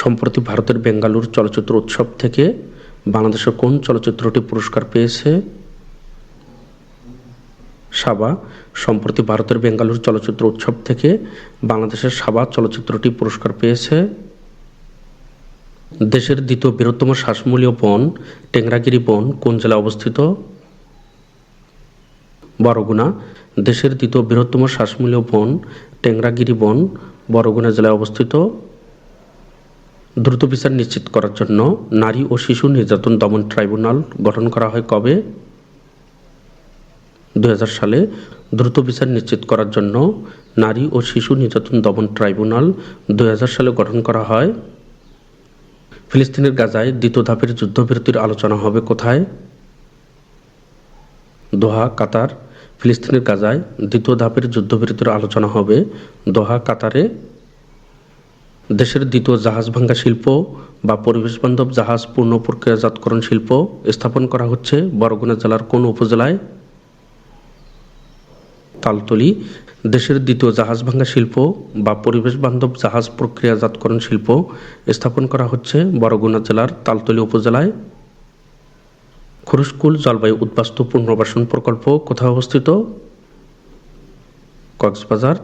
সম্প্রতি ভারতের বেঙ্গালুরু চলচ্চিত্র উৎসব থেকে বাংলাদেশের কোন চলচ্চিত্রটি পুরস্কার পেয়েছে? সাবা। সম্প্রতি ভারতের বেঙ্গালুরু চলচ্চিত্র উৎসব থেকে বাংলাদেশের সাবা চলচ্চিত্রটি পুরস্কার পেয়েছে। দেশের দ্বিতীয় বৃহত্তম শ্বাসমূলীয় বন টেংরাগিরি বন কোন জেলায় অবস্থিত? বরগুনা। দেশের দ্বিতীয় বৃহত্তম শ্বাসমূলীয় বন টেংরাগিরি বন বরগুনা জেলায় অবস্থিত। দ্রুত বিচার নিশ্চিত করার জন্য নারী ও শিশু নির্যাতন দমন ট্রাইব্যুনাল গঠন করা হয় কবে? 2000 সালে। দ্রুত বিচার নিশ্চিত করার জন্য নারী ও শিশু নির্যাতন দমন ট্রাইব্যুনাল 2000 সালে গঠন করা হয়। ফিলিস্তিনের গাজায় দ্বিতীয় ধাপের যুদ্ধবিরতির আলোচনা হবে কোথায়? দোহা, কাতার। ফিলিস্তিনের গাজায় দ্বিতীয় ধাপের যুদ্ধবিরতির আলোচনা হবে দোহা, কাতারে। দেশের দ্বিতীয় জাহাজ ভাঙ্গা শিল্প বা পরিবেশবান্ধব জাহাজ পূর্ণ প্রক্রিয়াজাতকরণ শিল্প স্থাপন করা হচ্ছে বরগুনা জেলার কোন উপজেলায়? তালতলী। দেশের দ্বিতীয় জাহাজ ভাঙ্গা শিল্প বা পরিবেশবান্ধব জাহাজ প্রক্রিয়াজাতকরণ শিল্প স্থাপন করা হচ্ছে বরগুনা জেলার তালতলী উপজেলায়। খুরুশকুল জলবায়ু উদ্বাস্তু পুনর্বাসন প্রকল্প কোথায় অবস্থিত? কক্সবাজার।